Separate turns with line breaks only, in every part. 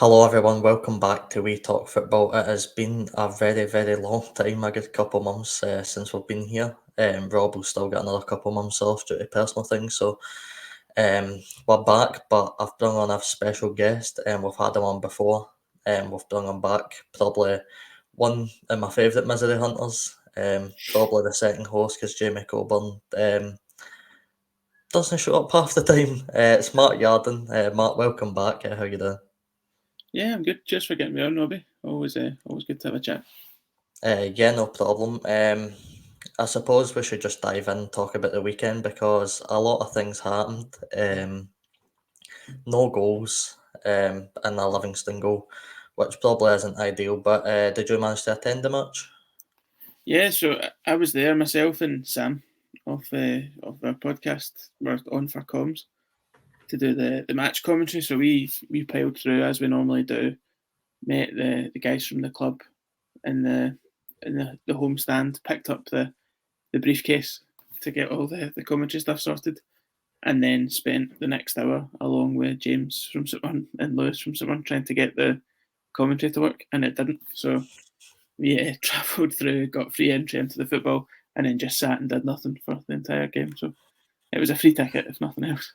Hello everyone, welcome back to We Talk Football. It has been a very, very long time, a good couple of months since we've been here. Rob will still get another couple of months off due to personal things, so we're back, but I've brought on a special guest, and we've had him on before, and we've brought him back, probably one of my favourite misery hunters, probably the second host, because Jamie Coburn doesn't show up half the time. It's Mark Jardine. Mark, welcome back. How you doing?
Yeah, I'm good. Cheers for getting me on, Robbie. Always good to have a chat.
Yeah, no problem. I suppose we should just dive in and talk about the weekend because a lot of things happened. No goals and a Livingston goal, which probably isn't ideal. But did you manage to attend the match?
Yeah, so I was there myself and Sam of our podcast. We're on for comms to do the match commentary. So we piled through as we normally do. Met the guys from the club in the home stand. Picked up the briefcase to get all the commentary stuff sorted, and then spent the next hour along with James from St Mirren and Lewis from St Mirren trying to get the commentary to work, and it didn't. So we travelled through, got free entry into the football, and then just sat and did nothing for the entire game. So it was a free ticket, if nothing else.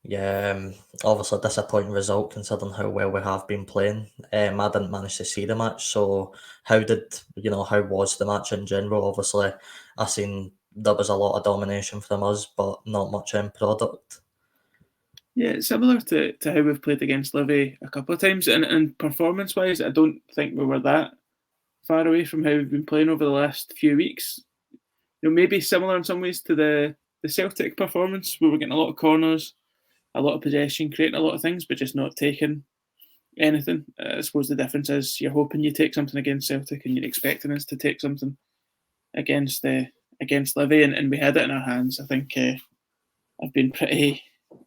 Yeah, obviously a disappointing result considering how well we have been playing. I didn't manage to see the match, so how was the match in general? Obviously, I seen there was a lot of domination from us, but not much end product.
Yeah, similar to how we've played against Livy a couple of times, and performance wise, I don't think we were that far away from how we've been playing over the last few weeks. Maybe similar in some ways to the Celtic performance, where we're getting a lot of corners, a lot of possession, creating a lot of things, but just not taking anything. I suppose the difference is you're hoping you take something against Celtic, and you're expecting us to take something against Livy, and we had it in our hands. I think I've been pretty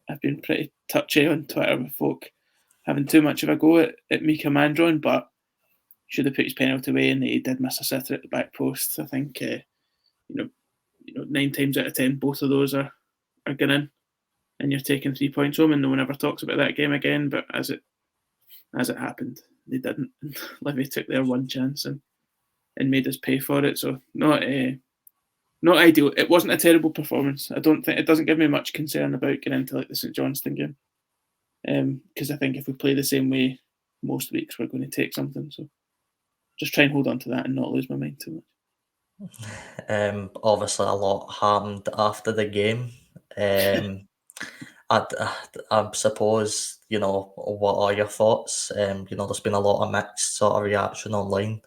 I've been pretty touchy on Twitter with folk having too much of a go at Mika Mandron, but should have put his penalty away, and he did miss a sitter at the back post. I think you know 9 times out of 10 both of those are going in, and you're taking 3 points home, and no one ever talks about that game again. But as it happened, they didn't. Livy took their one chance and made us pay for it. So not ideal. It wasn't a terrible performance. I don't think it doesn't give me much concern about getting into like the St Johnstone game, because I think if we play the same way most weeks, we're going to take something. So just try and hold on to that and not lose my mind too much.
Obviously, a lot happened after the game. Um, I suppose, what are your thoughts? There's been a lot of mixed sort of reaction online.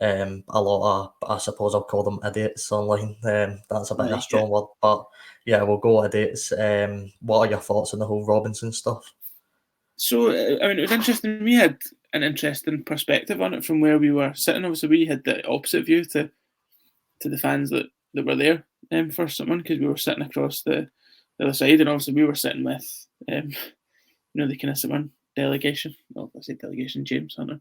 A lot of, I suppose I'll call them idiots online. That's a bit of a
Right. Yeah.
strong word, but yeah, we'll go idiots. What are your thoughts on the whole Robinson stuff?
So I mean, it was interesting. We had an interesting perspective on it from where we were sitting. Obviously, we had the opposite view to the fans that were there for someone, because we were sitting across the other side, and obviously we were sitting with the kind of someone delegation. Well, I say delegation, James Hunter.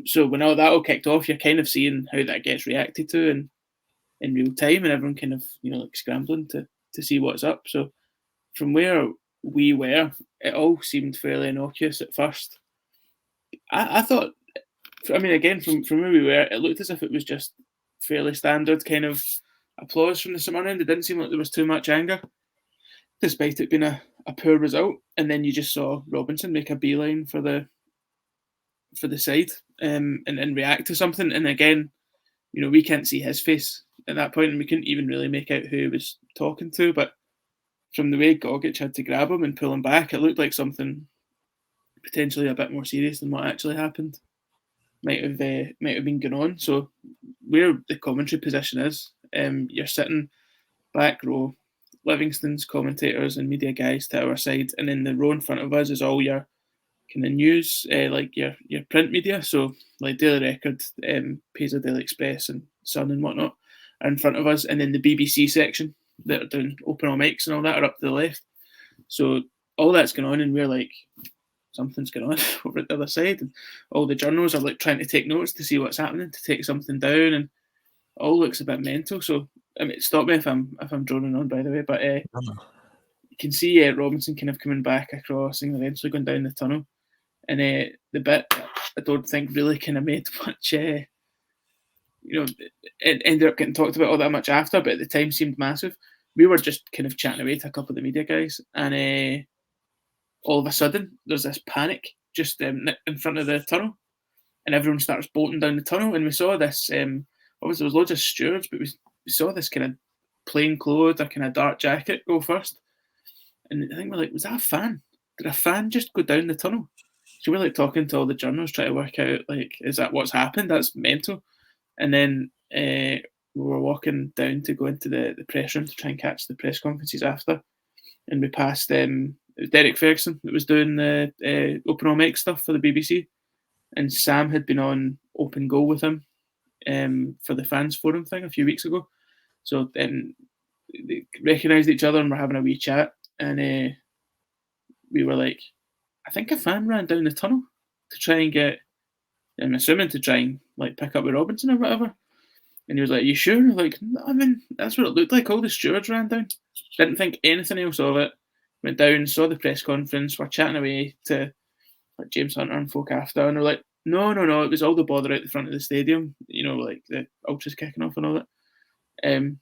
So when all that all kicked off, you're kind of seeing how that gets reacted to in real time, and everyone kind of like scrambling to see what's up. So from where we were, it all seemed fairly innocuous at first. I thought, I mean, again, from where we were, it looked as if it was just fairly standard kind of applause from the summer end. It didn't seem like there was too much anger, despite it being a poor result. And then you just saw Robinson make a beeline for the side, and react to something. And again, we can't see his face at that point, and we couldn't even really make out who he was talking to. But from the way Gogic had to grab him and pull him back, it looked like something potentially a bit more serious than what actually happened might have been going on. So where the commentary position is, you're sitting back row, Livingston's commentators and media guys to our side, and in the row in front of us is all your kind of news, like your print media. So like Daily Record, Paisley Daily Express, and Sun and whatnot are in front of us, and then the BBC section that are doing open all mics and all that are up to the left. So all that's going on, and we're like, something's going on over at the other side, and all the journals are like trying to take notes to see what's happening, to take something down, and all looks a bit mental. So I mean, stop me if I'm droning on, by the way, but can see Robinson kind of coming back across and eventually going down the tunnel. And the bit I don't think really kind of made much, it ended up getting talked about all that much after, but at the time seemed massive. We were just kind of chatting away to a couple of the media guys, and all of a sudden there's this panic just in front of the tunnel, and everyone starts bolting down the tunnel. And we saw this, obviously there was loads of stewards, but we saw this kind of plain clothes, a kind of dark jacket go first. And I think we're like, was that a fan? Did a fan just go down the tunnel? So we're like talking to all the journalists, trying to work out, like, is that what's happened? That's mental. And then we were walking down to go into the press room to try and catch the press conferences after. And we passed it was Derek Ferguson that was doing the open all mic stuff for the BBC. And Sam had been on Open Goal with him for the fans forum thing a few weeks ago. So then they recognised each other and were having a wee chat. And we were like, I think a fan ran down the tunnel to try and get, I'm assuming to try and like pick up with Robinson or whatever. And he was like, you sure? Like, I mean, that's what it looked like. All the stewards ran down. Didn't think anything else of it. Went down, saw the press conference, we're chatting away to like James Hunter and folk after, and they're like, no, it was all the bother out the front of the stadium, like the ultras kicking off and all that.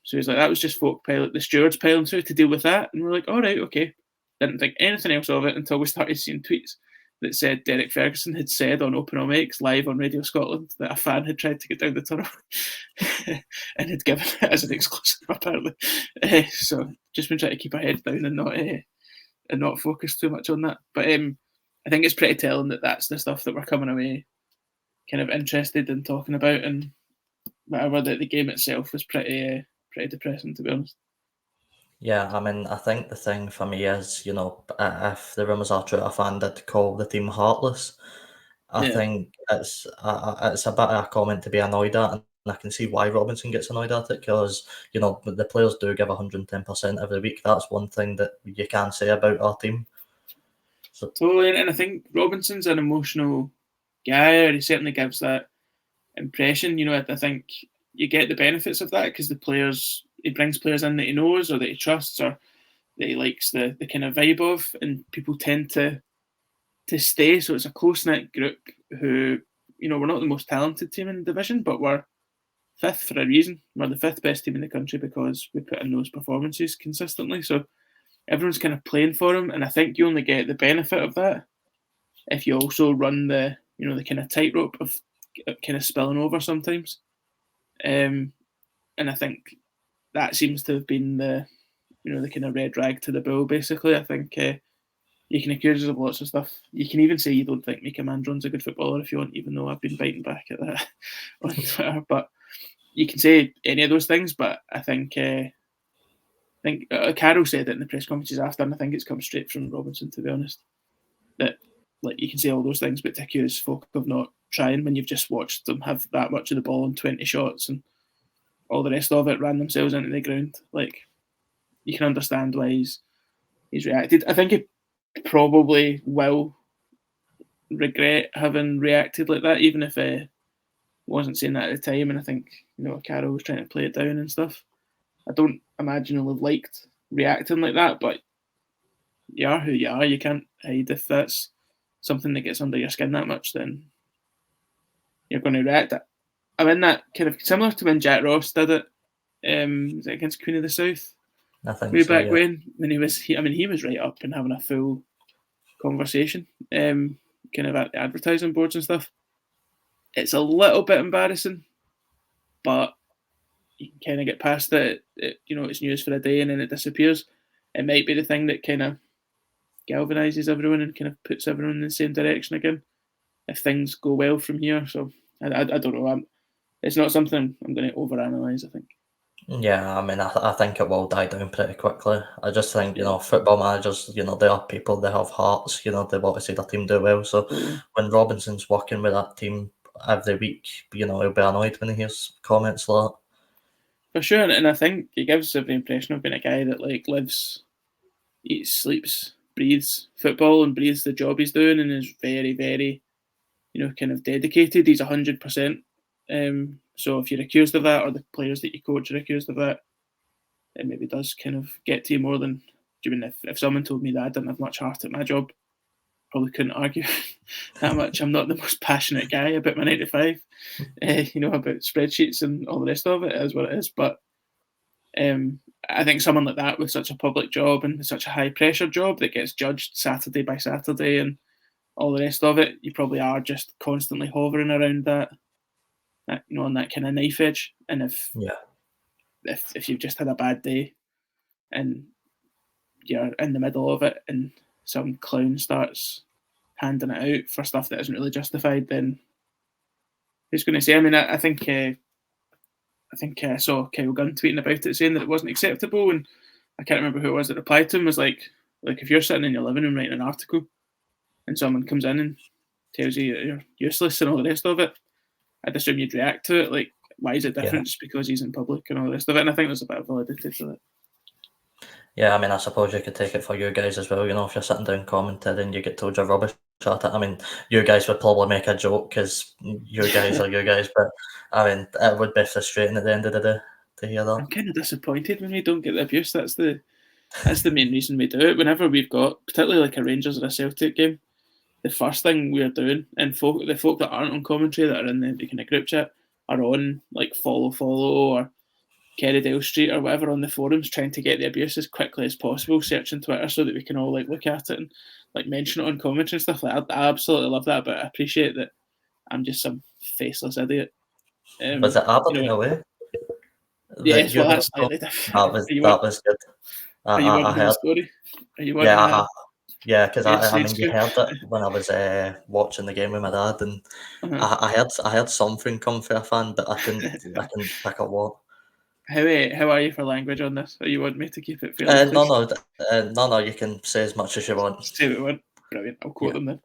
So he's like, that was just the stewards piling through to deal with that. And we're like, all right, okay. Didn't think anything else of it until we started seeing tweets that said Derek Ferguson had said on Open All Mics live on Radio Scotland that a fan had tried to get down the tunnel and had given it as an exclusive, apparently. So just been trying to keep our heads down and not focus too much on that. But I think it's pretty telling that that's the stuff that we're coming away kind of interested in talking about, and whatever, that the game itself was pretty depressing, to be honest.
Yeah, I mean, I think the thing for me is, if the rumours are true, a fan did call the team heartless. I think it's a bit of a comment to be annoyed at, and I can see why Robinson gets annoyed at it, because, the players do give 110% every week. That's one thing that you can say about our team. So,
totally, and I think Robinson's an emotional guy, or he certainly gives that impression. I think you get the benefits of that because he brings players in that he knows or that he trusts or that he likes the kind of vibe of, and people tend to stay. So it's a close-knit group who, we're not the most talented team in the division, but we're fifth for a reason. We're the fifth best team in the country because we put in those performances consistently. So everyone's kind of playing for him, and I think you only get the benefit of that if you also run the kind of tightrope of kind of spilling over sometimes. And I think that seems to have been the kind of red rag to the bull, basically. I think you can accuse us of lots of stuff. You can even say you don't think Micah Mandron's a good footballer if you want, even though I've been biting back at that on Twitter. But you can say any of those things, but I think Carroll said it in the press conferences after, and I think it's come straight from Robinson, to be honest, that like you can say all those things, but to accuse folk of not trying when you've just watched them have that much of the ball and 20 shots and all the rest of it ran themselves into the ground, like, you can understand why he's reacted. I think he probably will regret having reacted like that, even if wasn't saying that at the time. And I think Carroll was trying to play it down and stuff. I don't imagine he'll have liked reacting like that, but you are who you are. You can't hide. If that's something that gets under your skin that much, then you're going to react. I'm in that kind of similar to when Jack Ross did it. Was it against Queen of the South?
I think
way
so,
back
yeah.
when he was right up and having a full conversation, kind of at the advertising boards and stuff. It's a little bit embarrassing, but you can kind of get past it. It's news for a day and then it disappears. It might be the thing that kind of galvanizes everyone and kind of puts everyone in the same direction again if things go well from here. So I don't know. It's not something I'm going to overanalyze, I think.
Yeah, I mean, I think it will die down pretty quickly. I just think, football managers, they are people, they have hearts, they want to see their team do well. So when Robinson's working with that team every week, he'll be annoyed when he hears comments like that.
For sure, and I think he gives the impression of being a guy that like lives, eats, sleeps, breathes football and breathes the job he's doing, and is very, very, kind of dedicated. He's 100%. So if you're accused of that, or the players that you coach are accused of that, it maybe does kind of get to you more than Do you mean if someone told me that I didn't have much heart at my job, probably couldn't argue that much. I'm not the most passionate guy about my 9 to 5, about spreadsheets and all the rest of it. It is what it is. But I think someone like that with such a public job and such a high pressure job that gets judged Saturday by Saturday and all the rest of it, you probably are just constantly hovering around that on that kind of knife edge. And if you've just had a bad day and you're in the middle of it and some clown starts handing it out for stuff that isn't really justified, then who's going to say? I mean, I think I saw Kyle Gunn tweeting about it, saying that it wasn't acceptable, and I can't remember who it was that replied to him. Was like if you're sitting in your living room writing an article, and someone comes in and tells you you're useless and all the rest of it, I'd assume you'd react to it. Like, why is it different just because he's in public and all the rest of it? And I think there's a bit of validity to it.
Yeah, I mean, I suppose you could take it for you guys as well. If you're sitting down commenting and you get told you're rubbish at it. I mean, you guys would probably make a joke because you guys are you guys, but I mean, it would be frustrating at the end of the day to hear that.
I'm kind of disappointed when we don't get the abuse. That's the main reason we do it. Whenever we've got, particularly like a Rangers or a Celtic game, the first thing we're doing, and the folk that aren't on commentary that are in the kind of group chat are on like follow or Kerrydale Street or whatever on the forums, trying to get the abuse as quickly as possible, searching Twitter so that we can all like look at it and like mention it on commentary and stuff like that. I absolutely love that, but I appreciate that I'm just some faceless idiot.
Was it Aberdeen away?
Yes, well, that's slightly different.
That was good.
Are you wanting the story? Are you wanting
yeah, because I mean, you heard it when I was watching the game with my dad, and I heard something come from a fan, but I couldn't pick up what.
How are you for language on this? Or you want me to keep it fairly
no, you can say as much as you want.
Say what you want. Brilliant. I'll quote them then.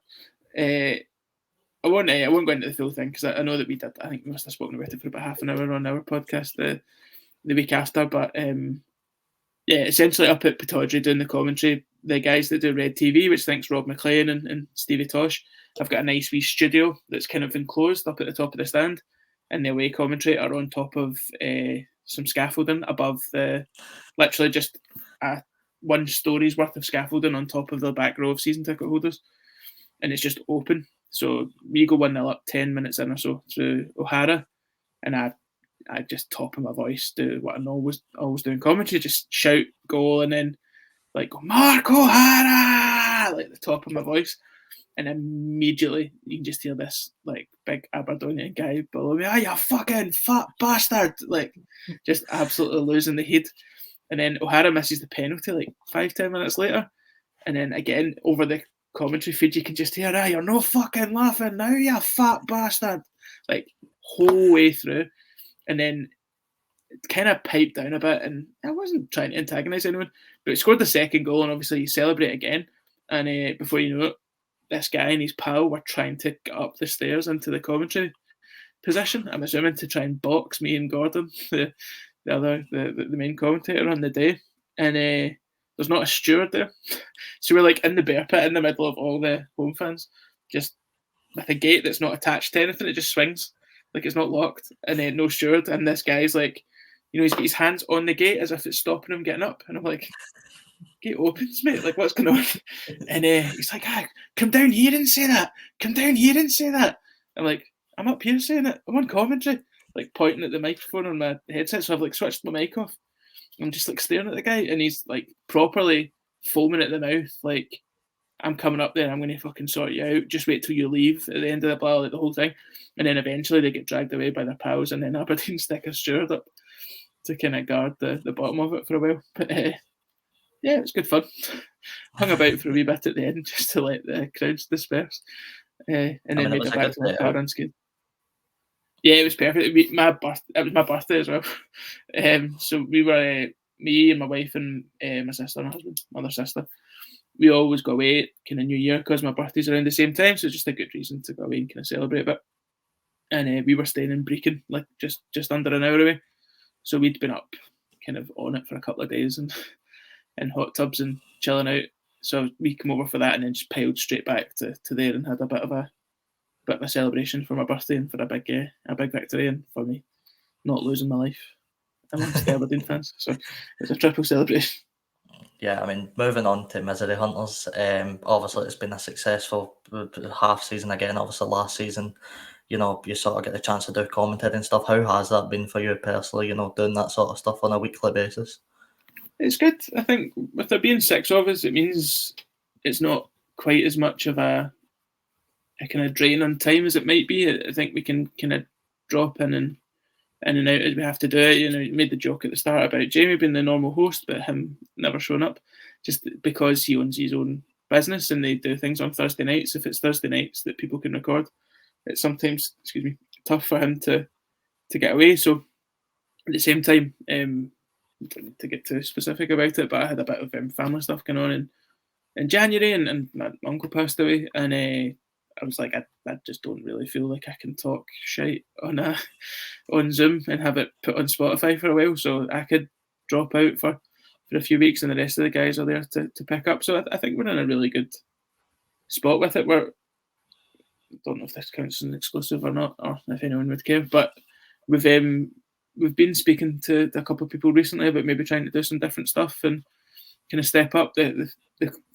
I won't go into the full thing because I know that we did. I think we must have spoken about it for about half an hour on our podcast the week after. But essentially up at Pittodrie doing the commentary, the guys that do Red TV, which thanks Rob McLean and Stevie Tosh, have got a nice wee studio that's kind of enclosed up at the top of the stand, and the away commentary are on top of some scaffolding above literally just 1 story's worth of scaffolding on top of the back row of season ticket holders, and it's just open. So we go 1-0 up 10 minutes in or so through O'Hara, and I just top of my voice do what I'm always doing commentary, just shout goal and then like go Mark O'Hara like the top of my voice, and immediately you can just hear this like big Aberdonian guy below me, you fucking fat bastard, like just absolutely losing the head. And then O'Hara misses the penalty like 5-10 minutes later, and then again over the commentary feed you can just hear, you're no fucking laughing now, you fat bastard, like whole way through. And then it kind of piped down a bit, and I wasn't trying to antagonise anyone, but it scored the second goal, and obviously you celebrate again, and before you know it, this guy and his pal were trying to get up the stairs into the commentary position, I'm assuming to try and box me and Gordon, the main commentator on the day, and there's not a steward there, so we're like in the bear pit in the middle of all the home fans, just with a gate that's not attached to anything, it just swings like it's not locked, and then no steward, and this guy's like, he's got his hands on the gate as if it's stopping him getting up, and I'm like, gate opens, mate, like what's going on? And he's like, come down here and say that, I'm like, I'm up here saying it, I'm on commentary, like pointing at the microphone on my headset, so I've like switched my mic off, I'm just like staring at the guy, and he's like properly foaming at the mouth, like, I'm coming up there, I'm going to fucking sort you out, just wait till you leave at the end of the ball, like the whole thing. And then eventually they get dragged away by their pals, and then Aberdeen stick a steward up to kind of guard the bottom of it for a while. But yeah, it was good fun. Hung about for a wee bit at the end just to let the crowds disperse, and then made it back to my car unscathed. Yeah, it was perfect. It was my birthday as well. So we were, me and my wife and my sister and my husband, my other sister, we always go away kind of New Year because my birthday's around the same time, so it's just a good reason to go away and kind of celebrate a bit. And we were staying in Brecon, like just under an hour away, so we'd been up kind of on it for a couple of days and in hot tubs and chilling out. So we came over for that and then just piled straight back to there and had a bit of a celebration for my birthday and for a big victory, and for me not losing my life amongst the Aberdeen fans. So it was a triple celebration.
Yeah, I mean, moving on to Misery Hunters, obviously it's been a successful half season again. Obviously, last season, you know, you sort of get the chance to do commentary and stuff. How has that been for you personally, you know, doing that sort of stuff on a weekly basis?
It's good. I think with there being 6 of us, it means it's not quite as much of a kind of drain on time as it might be. I think we can kind of drop in and out as we have to do it. You know, you made the joke at the start about Jamie being the normal host, but him never showing up, just because he owns his own business and they do things on Thursday nights. If it's Thursday nights that people can record, it's sometimes, tough for him to get away. So at the same time, don't need to get too specific about it, but I had a bit of family stuff going on in January, and my uncle passed away, and I was like, I just don't really feel like I can talk shite on Zoom and have it put on Spotify for a while, so I could drop out for a few weeks, and the rest of the guys are there to pick up. So I think we're in a really good spot with it. I don't know if this counts as an exclusive or not, or if anyone would care, but we've been speaking to a couple of people recently about maybe trying to do some different stuff and kind of step up. The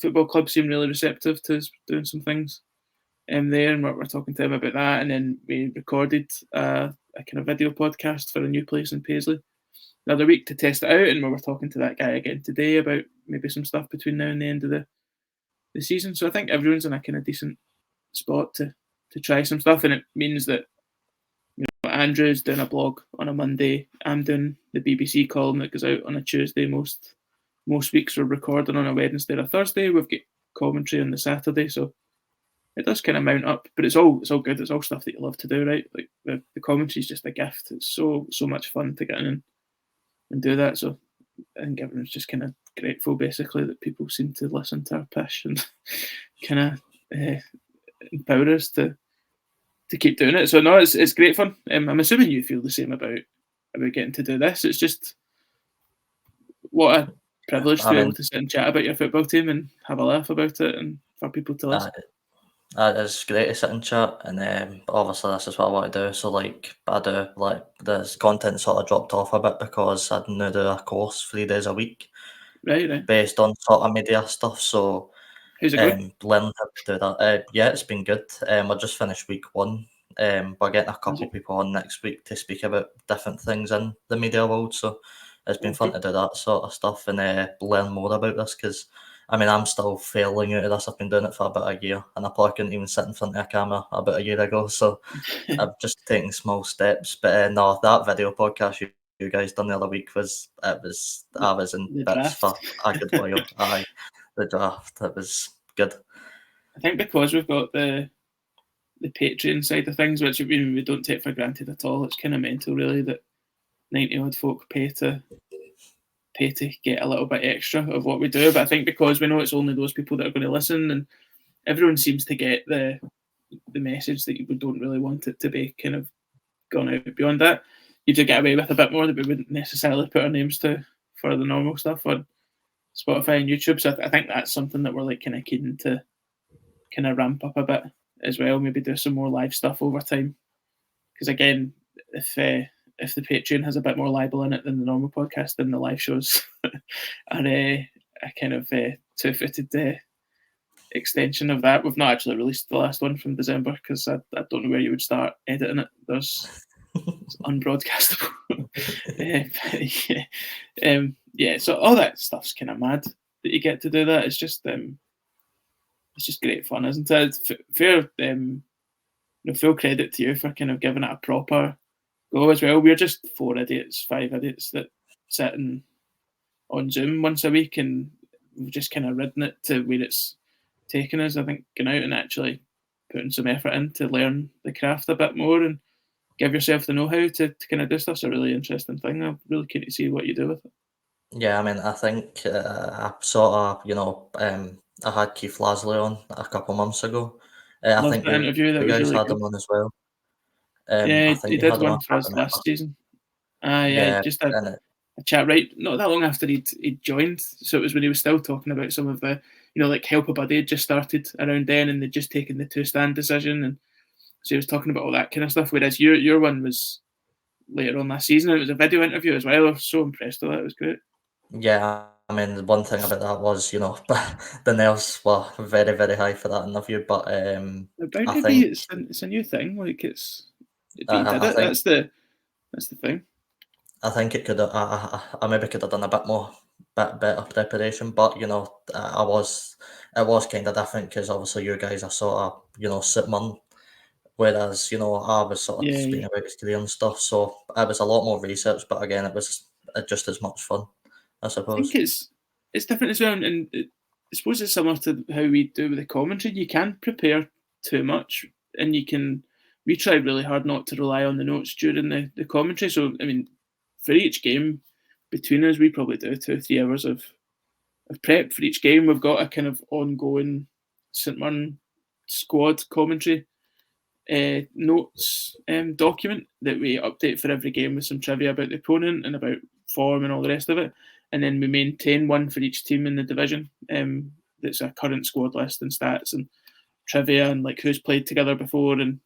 football club seemed really receptive to us doing some things there, and we're talking to them about that. And then we recorded a kind of video podcast for a new place in Paisley the other week to test it out, and we were talking to that guy again today about maybe some stuff between now and the end of the season. So I think everyone's in a kind of decent spot to try some stuff, and it means that Andrew's doing a blog on a Monday. I'm doing the BBC column that goes out on a Tuesday. Most weeks we're recording on a Wednesday or a Thursday. We've got commentary on the Saturday, so it does kind of mount up. But it's all good. It's all stuff that you love to do, right? Like the commentary is just a gift. It's so much fun to get in and do that. So I think everyone's just kind of grateful, basically, that people seem to listen to our pish and kind of empower us to keep doing it. So no, it's great fun. I'm assuming you feel the same about getting to do this. It's just what a privilege to be able to sit and chat about your football team and have a laugh about it, and for people to listen.
It's great to sit and chat, and obviously this is what I want to do. So like I do, like this content sort of dropped off a bit because I now do a course 3 days a week,
Right.
based on sort of media stuff. So
How's it going?
learning how to do that. Yeah, it's been good. I just finished week 1. We're getting a couple of people on next week to speak about different things in the media world. So it's been fun to do that sort of stuff and learn more about this, because I mean, I'm still failing out of this. I've been doing it for about a year, and I probably couldn't even sit in front of a camera about a year ago. So I've just taken small steps. But no, that video podcast you guys done the other week I was in
The
bits
draft.
for a good while. Aye, the draft, it was good.
I think because we've got the Patreon side of things, which we don't take for granted at all. It's kind of mental, really, that 90 odd folk pay to get a little bit extra of what we do. But I think because we know it's only those people that are going to listen, and everyone seems to get the message that we don't really want it to be kind of gone out beyond that. You do get away with a bit more that we wouldn't necessarily put our names to for the normal stuff on Spotify and YouTube. So I think that's something that we're like kind of keen to kind of ramp up a bit as well. Maybe do some more live stuff over time. Because again, if the Patreon has a bit more libel in it than the normal podcast, then the live shows are a kind of two-footed extension of that. We've not actually released the last one from December because I don't know where you would start editing it. It's unbroadcastable. So all that stuff's kind of mad that you get to do that. It's just great fun, isn't it? Fair, full credit to you for kind of giving it a proper go as well. We're just 5 idiots that sit on Zoom once a week, and we've just kind of ridden it to where it's taken us. I think going out and actually putting some effort in to learn the craft a bit more and give yourself the know-how to kind of do stuff's a really interesting thing. I'm really keen to see what you do with it.
Yeah, I mean, I think I sort of, I had Keith Lasley on a couple months ago. I
Loved
think
that interview. That
you
was
guys
really
had
good.
him on as well.
Yeah,
I think
he
you
did
had him on,
one for
I
us
can't
last
remember.
season. Yeah,
Yeah,
just a
and
chat right not that long after he'd joined. So it was when he was still talking about some of the, like Help a Buddy had just started around then, and they'd just taken the 2-stand decision, and so he was talking about all that kind of stuff. Whereas your one was later on last season, and it was a video interview as well. I was so impressed with that. It was great.
yeah, mean, one thing about that was, the nerves were very, very high for that interview. But
About
I
to be,
think,
it's a new thing. Like but you did
I
it.
think,
That's the thing.
I think it could have, I maybe could have done a bit more, bit better preparation. But it was kind of different because obviously you guys are sort of, St Mirren, whereas I was sort of
Yeah,
speaking about his career and stuff. So it was a lot more research, but again, it was just as much fun, I
I think
suppose.
it's different as well, and I suppose it's similar to how we do with the commentary. You can prepare too much, and we try really hard not to rely on the notes during the commentary. So I mean, for each game between us, we probably do 2 or 3 hours of prep for each game. We've got a kind of ongoing St Mirren squad commentary notes document that we update for every game with some trivia about the opponent and about form and all the rest of it. And then we maintain one for each team in the division that's a current squad list and stats and trivia and like who's played together before. And,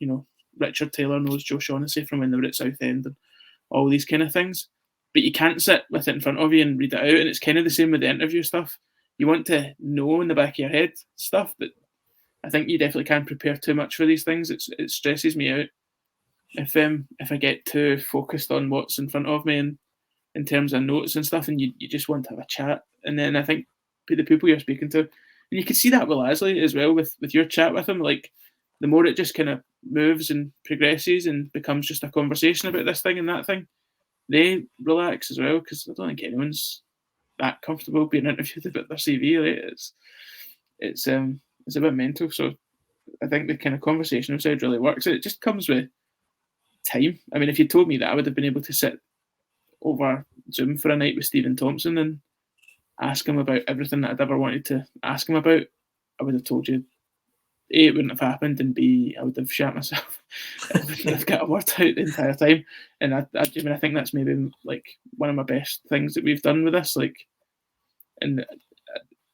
Richard Taylor knows Joe Shaughnessy from when they were at Southend and all these kind of things. But you can't sit with it in front of you and read it out. And it's kind of the same with the interview stuff. You want to know in the back of your head stuff, but I think you definitely can't prepare too much for these things. It stresses me out if I get too focused on what's in front of me and in terms of notes and stuff, and you just want to have a chat. And then I think the people you're speaking to, and you can see that with Lasley as well with your chat with him. Like the more it just kind of moves and progresses and becomes just a conversation about this thing and that thing, they relax as well because I don't think anyone's that comfortable being interviewed about their CV. Right? It's a bit mental. So I think the kind of conversational side really works. It just comes with time. I mean, if you told me that, I would have been able to sit over Zoom for a night with Stephen Thompson and ask him about everything that I'd ever wanted to ask him about. I would have told you, A, it wouldn't have happened, and B, I would have shat myself. I wouldn't have got a word out the entire time. And I think that's maybe like one of my best things that we've done with this. Like, and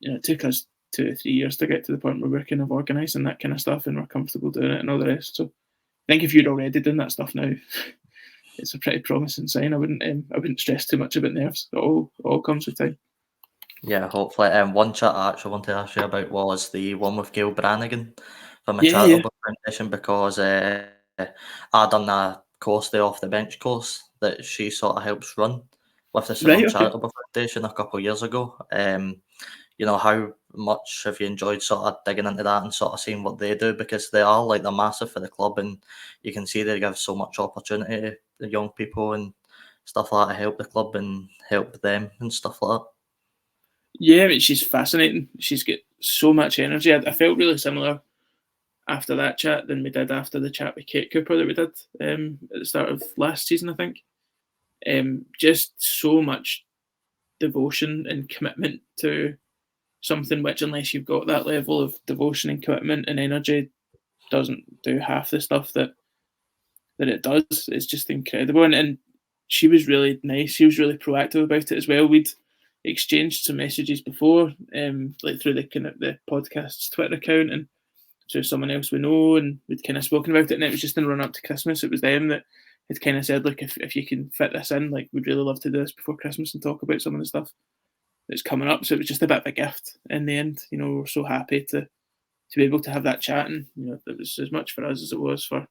it took us 2 or 3 years to get to the point where we're kind of organising that kind of stuff and we're comfortable doing it and all the rest. So I think if you'd already done that stuff now, it's a pretty promising sign. I wouldn't stress too much about nerves. It all comes with time.
Yeah, hopefully. One chat I actually wanted to ask you about was the one with Gail Brannigan from a
Yeah, yeah.
charitable foundation because I done a course, the off the bench course that she sort of helps run with the St
Right,
Mirren
okay.
Charitable Foundation a couple of years ago. How much have you enjoyed sort of digging into that and sort of seeing what they do because they are like they're massive for the club and you can see they give so much opportunity to the young people and stuff like that to help the club and help them and stuff like that.
Yeah, I mean, she's fascinating. She's got so much energy. I felt really similar after that chat than we did after the chat with Kate Cooper that we did at the start of last season, I think. Just so much devotion and commitment to something which, unless you've got that level of devotion and commitment and energy, doesn't do half the stuff that it does. It's just incredible. And she was really nice. She was really proactive about it as well. We'd exchanged some messages before, like through the kind of the podcast's Twitter account and through someone else we know, and we'd kind of spoken about it. And it was just in run up to Christmas. It was them that had kind of said, "Look, if you can fit this in, like we'd really love to do this before Christmas and talk about some of the stuff that's coming up." So it was just a bit of a gift in the end. We're so happy to be able to have that chat, and it was as much for us as it was for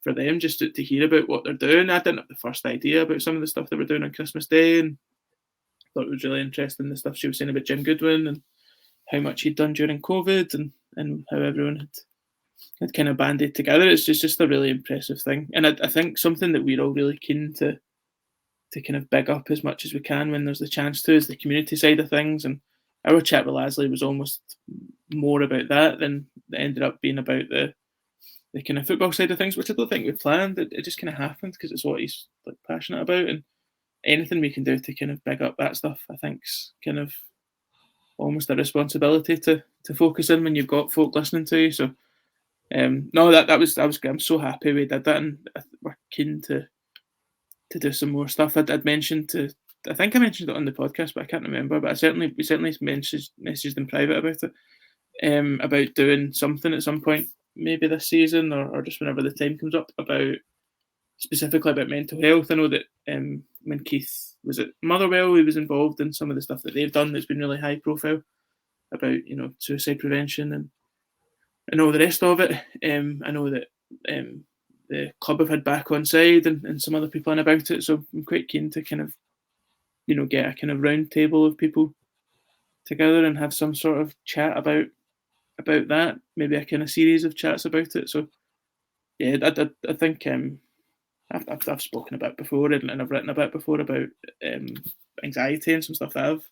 them just to hear about what they're doing. I didn't have the first idea about some of the stuff they were doing on Christmas Day, and thought it was really interesting the stuff she was saying about Jim Goodwin and how much he'd done during COVID and how everyone had kind of banded together. It's just a really impressive thing, and I think something that we're all really keen to kind of big up as much as we can when there's the chance to is the community side of things. And our chat with Lasley was almost more about that than it ended up being about the kind of football side of things, which I don't think we planned. It just kind of happened because it's what he's like passionate about, and anything we can do to kind of big up that stuff, I think's kind of almost a responsibility to focus in when you've got folk listening to you. So no, that was good. I'm so happy we did that, and we're keen to do some more stuff. I'd mentioned I think I mentioned it on the podcast, but I can't remember. But we certainly messaged in private about it, about doing something at some point, maybe this season or just whenever the time comes up, about specifically about mental health. I know that when Keith was it Motherwell who was involved in some of the stuff that they've done that's been really high profile about suicide prevention and all the rest of it. I know that the club have had back on side and some other people in about it, so I'm quite keen to kind of get a kind of round table of people together and have some sort of chat about that, maybe a kind of series of chats about it. So yeah, I think I've spoken about before and I've written about before about anxiety and some stuff that I've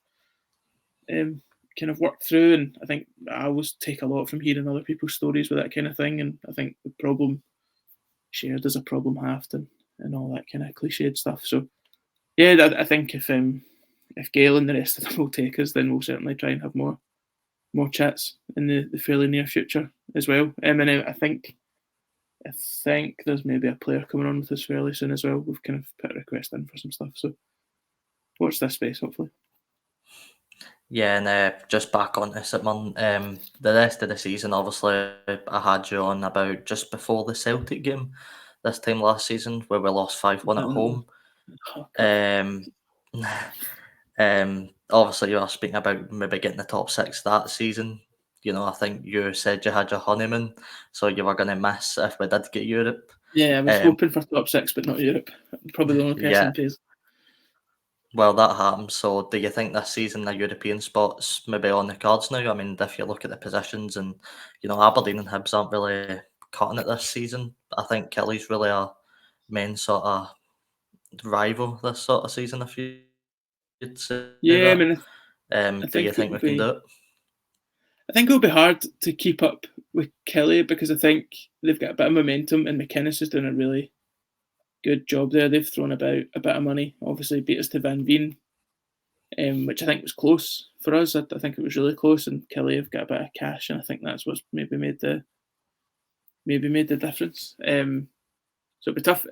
kind of worked through, and I think I always take a lot from hearing other people's stories with that kind of thing, and I think the problem shared is a problem halved and all that kind of cliched stuff. So yeah, I think if Gail and the rest of them will take us, then we'll certainly try and have more chats in the fairly near future as well. And I think there's maybe a player coming on with us fairly soon as well. We've kind of put a request in for some stuff, so watch this space, hopefully.
Yeah, and just back on to St Mirren, the rest of the season, obviously, I had you on about just before the Celtic game this time last season, where we lost 5-1 at home. Obviously, you were speaking about maybe getting the top 6 that season. I think you said you had your honeymoon, so you were going to miss if we did get Europe.
Yeah, I was hoping for top 6, but not Europe. Probably the only person in pays.
Well, that happens. So do you think this season the European spot's maybe on the cards now? I mean, if you look at the positions and, Aberdeen and Hibs aren't really cutting it this season. I think Kelly's really a main sort of rival this sort of season, if you'd say
Yeah,
that.
I mean,
do you think we can do it?
I think it'll be hard to keep up with Kelly because I think they've got a bit of momentum and McInnes is doing a really good job there. They've thrown about a bit of money, obviously beat us to Van Veen, which I think was close for us. I think it was really close, and Kelly have got a bit of cash, and I think that's what's maybe made the difference. So it'd be tough.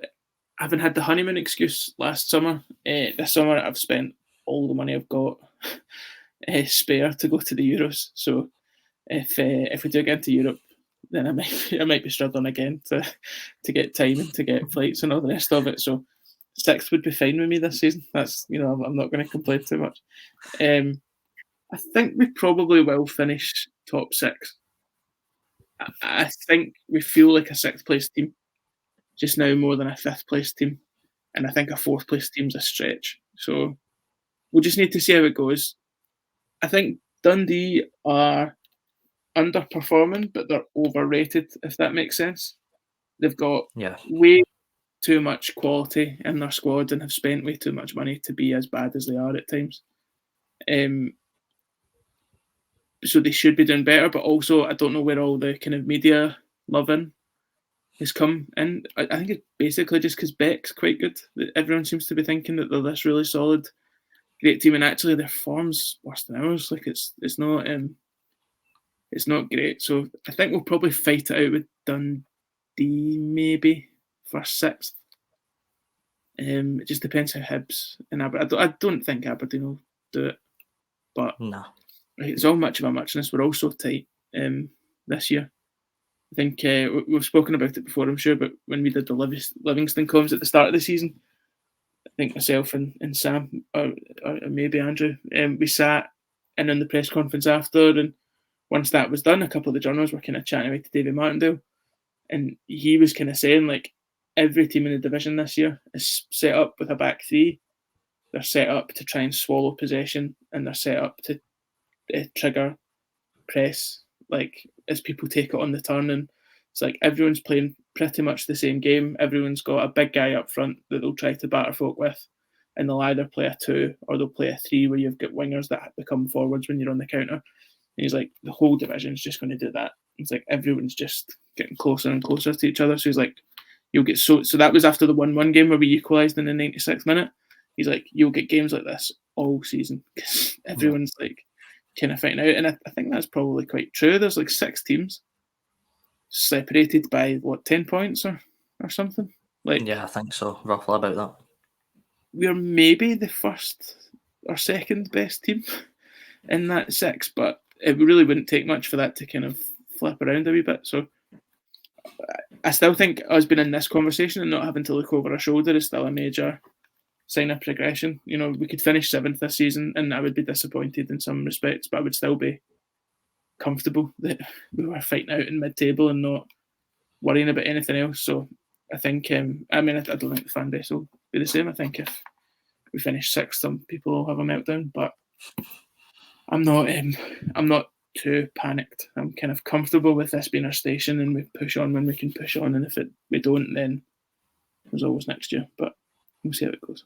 I haven't had the honeymoon excuse last summer. This summer I've spent all the money I've got spare to go to the Euros. So if we do get into Europe, then I might be struggling again to get time and to get flights and all the rest of it. So 6th would be fine with me this season. That's I'm not going to complain too much. I think we probably will finish top 6. I think we feel like a 6th place team just now more than a 5th place team, and I think a 4th place team's a stretch. So we'll just need to see how it goes. I think Dundee are underperforming, but they're overrated, if that makes sense. They've got way too much quality in their squad and have spent way too much money to be as bad as they are at times. So they should be doing better, but also I don't know where all the kind of media loving has come in. I think it's basically just because Beck's quite good. Everyone seems to be thinking that they're this really solid, great team, and actually their form's worse than ours. Like it's not great. So I think we'll probably fight it out with Dundee maybe for 6th. It just depends how Hibs and Aberdeen. I don't think Aberdeen will do it, but
no,
it's all much of a muchness. We're all so tight this year. I think we've spoken about it before, I'm sure, but when we did the Livingston comms at the start of the season, I think myself and Sam, or maybe Andrew, we sat in on the press conference after, and once that was done, a couple of the journalists were kind of chatting away to David Martindale, and he was kind of saying, like, every team in the division this year is set up with a back 3. They're set up to try and swallow possession, and they're set up to trigger press, like, as people take it on the turn. And it's like everyone's playing pretty much the same game. Everyone's got a big guy up front that they'll try to batter folk with, and they'll either play a 2 or they'll play a 3 where you've got wingers that become forwards when you're on the counter. And he's like, the whole division's just going to do that. It's like everyone's just getting closer and closer to each other. So he's like, you'll get so that was after the 1-1 game where we equalised in the 96th minute. He's like, you'll get games like this all season because everyone's like kind of fighting out. And I think that's probably quite true. There's like 6 teams separated by 10 points or something. Like,
yeah, I think so, roughly about that.
We're maybe the first or second best team in that 6, but it really wouldn't take much for that to kind of flip around a wee bit. So I still think us being in this conversation and not having to look over our shoulder is still a major sign of progression. You know, we could finish 7th this season, and I would be disappointed in some respects, but I would still be comfortable that we were fighting out in mid-table and not worrying about anything else. So I think, I don't think the fan base will be the same. I think if we finish 6th, some people will have a meltdown, but I'm not too panicked. I'm kind of comfortable with this being our station, and we push on when we can push on, and if we don't, then there's always next year. But we'll see how it goes.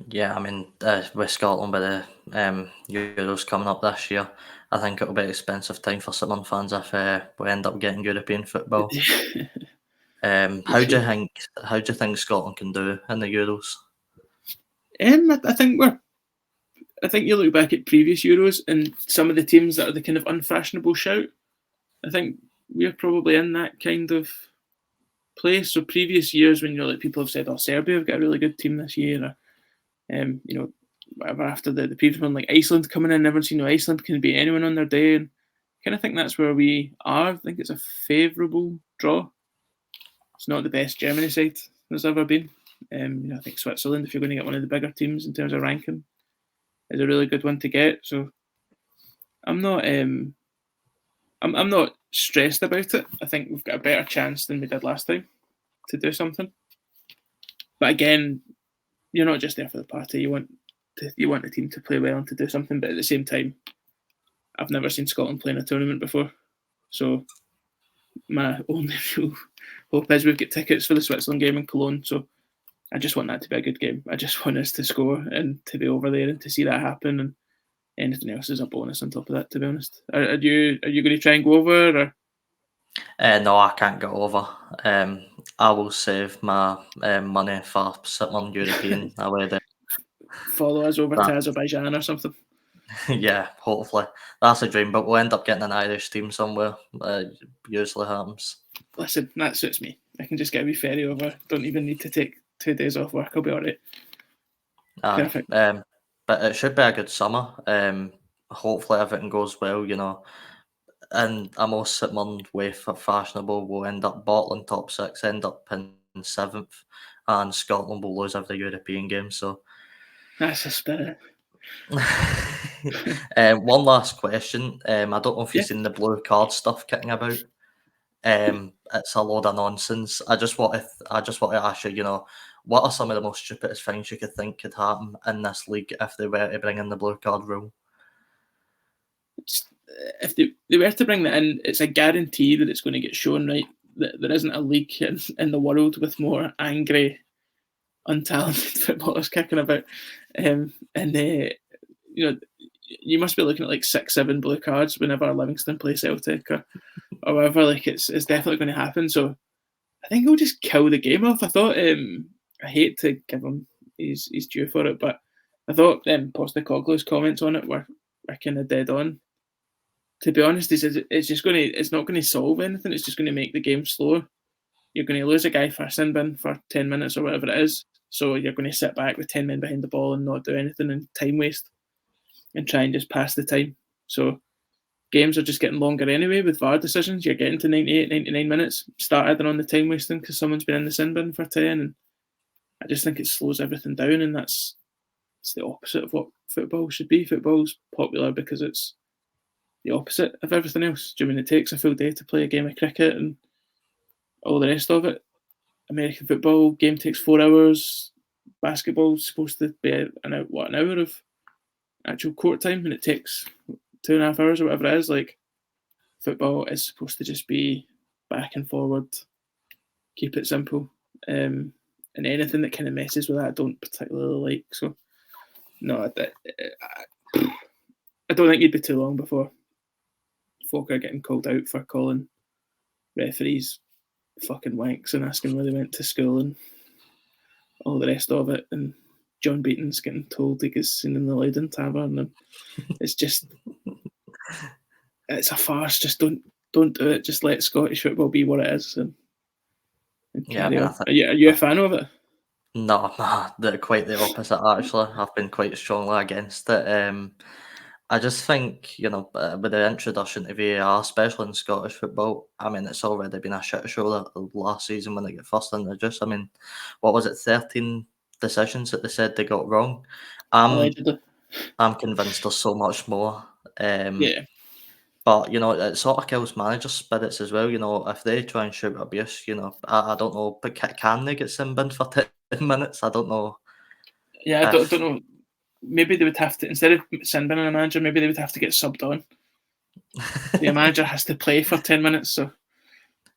Yeah, I mean, with Scotland with the Euros coming up this year, I think it'll be an expensive time for St Mirren fans if we end up getting European football. How do you think Scotland can do in the Euros?
I think you look back at previous Euros and some of the teams that are the kind of unfashionable shout. I think we're probably in that kind of place. So previous years when people have said, "Oh, Serbia have got a really good team this year," or whatever, after the previous one, like Iceland coming in, everyone's Iceland can beat anyone on their day, and I kind of think that's where we are. I think it's a favourable draw. It's not the best Germany side there's ever been. I think Switzerland, if you're going to get one of the bigger teams in terms of ranking, is a really good one to get. So I'm not I'm not stressed about it. I think we've got a better chance than we did last time to do something. But again, you're not just there for the party. You want the team to play well and to do something. But at the same time, I've never seen Scotland play in a tournament before. So my only real hope is we've got tickets for the Switzerland game in Cologne. So I just want that to be a good game. I just want us to score and to be over there and to see that happen. And anything else is a bonus on top of that, to be honest. Are you going to try and go over? Or?
No, I can't go over. I will save my money for St Mirren European away there.
Follow us over to Azerbaijan or something.
Yeah, hopefully. That's a dream, but we'll end up getting an Irish team somewhere. Usually happens.
Listen, that suits me. I can just get a wee ferry over. Don't even need to take 2 days off work. I'll be all right.
Perfect. But it should be a good summer. Hopefully everything goes well, and a more St Mirren way for fashionable, we'll end up bottling top 6, end up in 7th, and Scotland will lose every European game. So
that's the spirit.
One last question. I don't know if you've seen the blue card stuff kicking about. It's a load of nonsense. I just want to ask you, what are some of the most stupidest things you could think could happen in this league if they were to bring in the blue card rule?
If they were to bring that in, it's a guarantee that it's going to get shown, right? That there isn't a league in the world with more angry, untalented footballers kicking about. You must be looking at like 6-7 blue cards whenever Livingston play Celtic or whatever. Like it's definitely going to happen. So I think he'll just kill the game off. I thought I hate to give him his due for it, but I thought Postecoglou's comments on it were kind of dead on. To be honest, he says it's not going to solve anything. It's just going to make the game slower. You're going to lose a guy for a sin bin for 10 minutes or whatever it is. So you're going to sit back with 10 men behind the ball and not do anything and time waste and try and just pass the time. So games are just getting longer anyway with VAR decisions. You're getting to 98, 99 minutes. Start adding on the time wasting because someone's been in the sin bin for 10. And I just think it slows everything down, and it's the opposite of what football should be. Football's popular because it's the opposite of everything else. Do you mean it takes a full day to play a game of cricket and all the rest of it? American football game takes 4 hours. Basketball's supposed to be an hour of actual court time, and it takes 2.5 hours or whatever it is. Like football is supposed to just be back and forward, keep it simple, and anything that kind of messes with that I don't particularly like. So no, I don't think it'd be too long before folk are getting called out for calling referees fucking wanks and asking where they went to school and all the rest of it. And John Beaton's getting told he gets seen in the Leiden Tavern, and it's just it's a farce. Just don't do it. Just let Scottish football be what it is and carry on. Are you a fan of it?
No, they're quite the opposite actually. I've been quite strongly against it. I just think, with the introduction to VAR, especially in Scottish football, I mean, it's already been a shit show last season when they get first introduced. I mean, what was it, 13 decisions that they said they got wrong. I'm
Allegedly.
convinced there's so much more.
Yeah.
But it sort of kills managers' spirits as well. If they try and shout abuse, I don't know, but can they get sin binned for 10 minutes? I don't know
Yeah, I don't
if.
know. Maybe they would have to, instead of sin binning a manager, maybe they would have to get subbed on. The manager has to play for 10 minutes. So,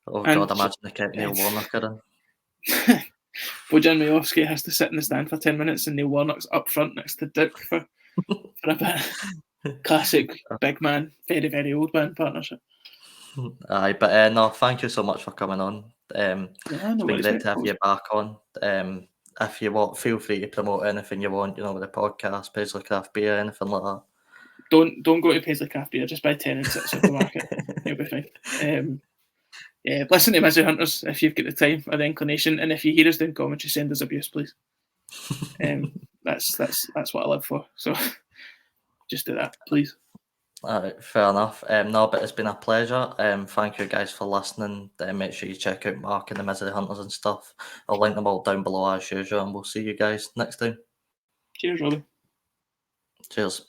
Oh
and
God, imagine they kept Neil Warnock in.
Bojan Majowski has to sit in the stand for 10 minutes, and Neil Warnock's up front next to Dick for a bit. Classic big man, very, very old man partnership.
Aye, but no, thank you so much for coming on.
Yeah,
It's
no
been
worries,
great
mate.
to have you back on. If you want, feel free to promote anything you want, with the podcast, Paisley Craft Beer, anything like
Don't go to Paisley Craft Beer, just buy 10 ounces at the supermarket. You'll be fine. Yeah, listen to Misery Hunters if you've got the time or the inclination, and if you hear us doing commentary, send us abuse, please. That's what I live for. So just do that, please.
Alright, fair enough. No, but it's been a pleasure. Thank you guys for listening. Make sure you check out Mark and the Misery Hunters and stuff. I'll link them all down below as usual, and we'll see you guys next time.
Cheers, Robbie.
Cheers.